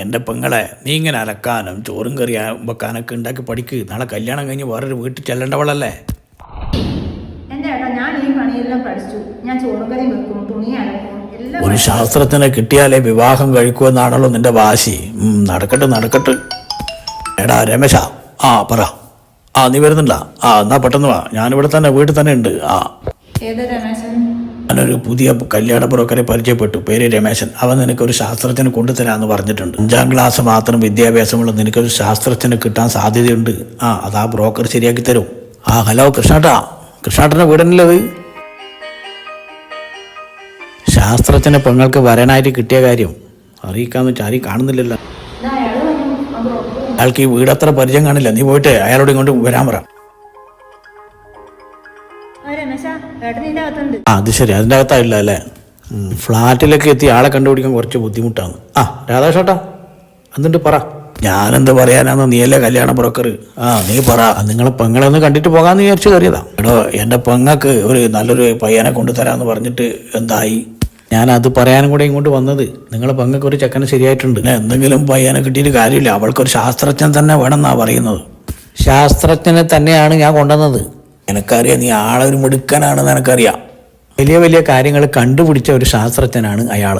എൻ്റെ പെങ്ങളെ നീ ഇങ്ങനെ അലക്കാനും ചോറും കറി വെക്കാനൊക്കെ ഉണ്ടാക്കി പഠിക്ക്. നാളെ കല്യാണം കഴിഞ്ഞ് വേറൊരു വീട്ടിൽ ചെല്ലേണ്ടവളല്ലേ. എന്റെ ഏട്ടാ, ഞാൻ ഈ പണിയെല്ലാം പഠിച്ചു. ഞാൻ ചോറും കറി വെക്കും, തുണി അലക്കും, എല്ലാം. ഒരു ശാസ്ത്രജ്ഞനെ കിട്ടിയാലേ വിവാഹം കഴിക്കുമെന്നാണല്ലോ നിന്റെ വാശി. നടക്കട്ടെ നടക്കട്ടെ. എടാ രമേശ, പറ. നീ വരുന്നില്ല? എന്നാ പെട്ടെന്ന് വാ, ഞാനിവിടെ തന്നെ വീട്ടിൽ തന്നെ ഉണ്ട്. ഏത് രമേശൻ? ഞാനൊരു പുതിയ കല്യാണ ബ്രോക്കറെ പരിചയപ്പെട്ടു. പേര് രമേശൻ. അവൻ നിനക്കൊരു ശാസ്ത്രജ്ഞനെ കൊണ്ടുതരാമെന്ന് പറഞ്ഞിട്ടുണ്ട്. 5ാം ക്ലാസ് മാത്രം വിദ്യാഭ്യാസമുള്ള നിനക്കൊരു ശാസ്ത്രജ്ഞനെ കിട്ടാൻ സാധ്യതയുണ്ട്. അതാ ബ്രോക്കർ ശരിയാക്കി തരും. ഹലോ കൃഷ്ണേട്ടാ, കൃഷ്ണേട്ടൻ്റെ വീടനല്ലത്? ശാസ്ത്രജ്ഞനെ പെങ്ങൾക്ക് വരാനായിട്ട് കിട്ടിയ കാര്യം അറിയിക്കാന്ന് വെച്ചാൽ ആരും കാണുന്നില്ലല്ലോ. അയാൾക്ക് ഈ വീടത്ര പരിചയം കാണില്ല. നീ പോയിട്ട് അയാളോട് ഇങ്ങോട്ട് വരാൻ പറ. അത് ശരി, അതിൻ്റെ അകത്തായില്ല അല്ലേ? ഫ്ലാറ്റിലൊക്കെ എത്തി ആളെ കണ്ടുപിടിക്കാൻ കുറച്ച് ബുദ്ധിമുട്ടാണ്. രാധാഷേട്ടാ, എന്നിട്ട് പറ. ഞാനെന്ത് പറയാനാന്ന്? നീയല്ലേ കല്യാണ ബ്രോക്കർ. നീ പറ. നിങ്ങളെ പെങ്ങളെ ഒന്ന് കണ്ടിട്ട് പോകാമെന്ന് വിചാരിച്ചു കയറിയതാ. എടോ, എൻ്റെ പെങ്ങൾക്ക് ഒരു നല്ലൊരു പയ്യനെ കൊണ്ടുതരാമെന്ന് പറഞ്ഞിട്ട് എന്തായി? ഞാനത് പറയാനും കൂടെ ഇങ്ങോട്ട് വന്നത്. നിങ്ങളെ പെങ്ങൾക്ക് ഒരു ചെക്കന് ശരിയായിട്ടുണ്ട്. എന്തെങ്കിലും പയ്യനെ കിട്ടിയിട്ട് കാര്യമില്ല. അവൾക്കൊരു ശാസ്ത്രജ്ഞൻ തന്നെ വേണമെന്നാണ് പറയുന്നത്. ശാസ്ത്രജ്ഞനെ തന്നെയാണ് ഞാൻ കൊണ്ടുവന്നത്. എനിക്കറിയാം നീ ആളൊരു മിടുക്കനാണെന്ന് എനിക്കറിയാം. വലിയ വലിയ കാര്യങ്ങൾ കണ്ടുപിടിച്ച ഒരു ശാസ്ത്രജ്ഞനാണ് അയാൾ.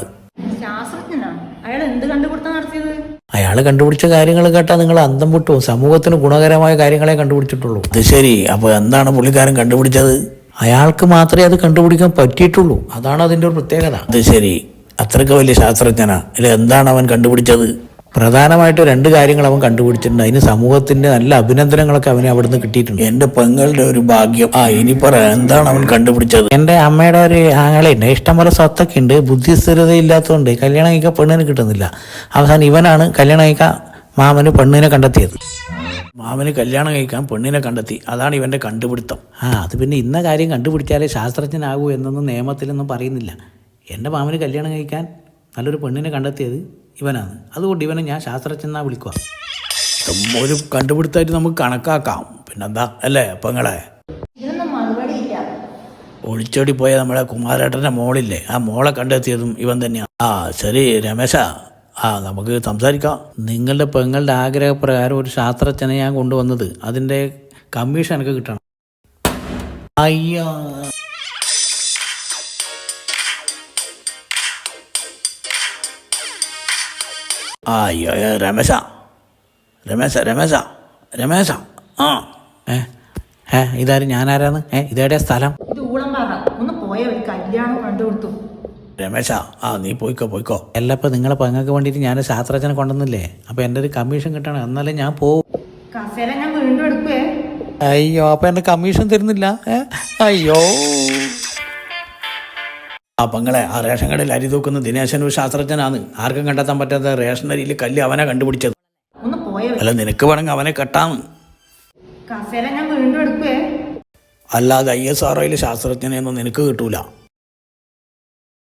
അയാൾ കണ്ടുപിടിച്ച കാര്യങ്ങൾ കേട്ടാൽ നിങ്ങൾ അന്തം വിട്ടു. സമൂഹത്തിന് ഗുണകരമായ കാര്യങ്ങളെ കണ്ടുപിടിച്ചിട്ടുള്ളൂ. അത് ശരി, അപ്പോൾ എന്താണ് പുള്ളിക്കാരൻ കണ്ടുപിടിച്ചത്? അയാൾക്ക് മാത്രമേ അത് കണ്ടുപിടിക്കാൻ പറ്റിയിട്ടുള്ളൂ. അതാണ് അതിൻ്റെ ഒരു പ്രത്യേകത. അത് ശരി, അത്രയ്ക്ക് വലിയ ശാസ്ത്രജ്ഞനാ? അല്ലെ, എന്താണ് അവൻ കണ്ടുപിടിച്ചത്? പ്രധാനമായിട്ട് 2 കാര്യങ്ങൾ അവൻ കണ്ടുപിടിച്ചിട്ടുണ്ട്. അതിന് സമൂഹത്തിന്റെ നല്ല അഭിനന്ദനങ്ങളൊക്കെ അവന് അവിടുന്ന് കിട്ടിയിട്ടുണ്ട്. എന്റെ പെങ്ങളുടെ ഒരു ഭാഗ്യം. ഇനി പറ, എന്താണ് അവൻ കണ്ടുപിടിച്ചത്? എന്റെ അമ്മയുടെ ഒരു ആങ്ങളുണ്ട്, ഇഷ്ടംപോലെ സ്വത്തൊക്കെ ഉണ്ട്. ബുദ്ധിസ്ഥിരതയില്ലാത്തതുകൊണ്ട് കല്യാണം കഴിക്കാൻ പെണ്ണിനെ കിട്ടുന്നില്ല. അവസാനം ഇവനാണ് കല്യാണം കഴിക്കാൻ മാമന് പെണ്ണിനെ കണ്ടെത്തിയത്. മാമന് കല്യാണം കഴിക്കാൻ പെണ്ണിനെ കണ്ടെത്തി. അതാണ് ഇവന്റെ കണ്ടുപിടുത്തം. അത് പിന്നെ ഇന്ന കാര്യം കണ്ടുപിടിച്ചാലേ ശാസ്ത്രജ്ഞനാകൂ എന്നൊന്നും നിയമത്തിലൊന്നും പറയുന്നില്ല. എൻ്റെ മാമന് കല്യാണം കഴിക്കാൻ നല്ലൊരു പെണ്ണിനെ കണ്ടെത്തിയത് ഇവനാണ്. അതുകൊണ്ട് ഇവനെ ഞാൻ ശാസ്ത്രജ്ഞനാ വിളിക്കുക. ഒരു കണ്ടുപിടുത്തമായിട്ട് നമുക്ക് കണക്കാക്കാം. പിന്നെന്താ അല്ലേ പെങ്ങളെ? ഒളിച്ചോടി പോയ നമ്മളെ കുമാരേട്ടൻ്റെ മോളില്ലേ, ആ മോളെ കണ്ടെത്തിയതും ഇവൻ തന്നെയാണ്. ശരി രമേശ, നമുക്ക് സംസാരിക്കാം. നിങ്ങളുടെ പെങ്ങളുടെ ആഗ്രഹപ്രകാരം ഒരു ശാസ്ത്രജ്ഞനെ ഞാൻ കൊണ്ടുവന്നത്. അതിൻ്റെ കമ്മീഷൻ എനിക്ക് കിട്ടണം. അയ്യോ, രമേശ രമേശ രമേശ രമേശ ഇതാരും ഞാനാരാന്ന്? ഇതേടെ സ്ഥലം? രമേശ, നീ പോയിക്കോ. എല്ലപ്പോൾ നിങ്ങളെ പെങ്ങൾക്ക് വേണ്ടിയിട്ട് ഞാൻ ശാസ്ത്രജ്ഞനെ കൊണ്ടുവന്നില്ലേ? അപ്പോൾ എൻ്റെ ഒരു കമ്മീഷൻ കിട്ടണം, എന്നാലേ ഞാൻ പോവും. അയ്യോ, അപ്പോൾ എൻ്റെ കമ്മീഷൻ തരുന്നില്ല? അയ്യോ. പെങ്ങളെ, ആ റേഷൻ കടയിൽ അരി തൂക്കുന്ന ദിനേശൻ ഒരു ശാസ്ത്രജ്ഞനാണ്. ആർക്കും കണ്ടെത്താൻ പറ്റാത്ത റേഷൻ അരിയിൽ കല്ല് അവനെ കണ്ടുപിടിച്ചത്. അല്ല, നിനക്ക് വേണമെങ്കിൽ അവനെ കെട്ടാന്ന്. അല്ലാതെ ISROയിൽ ശാസ്ത്രജ്ഞനെയൊന്നും നിനക്ക് കിട്ടൂല.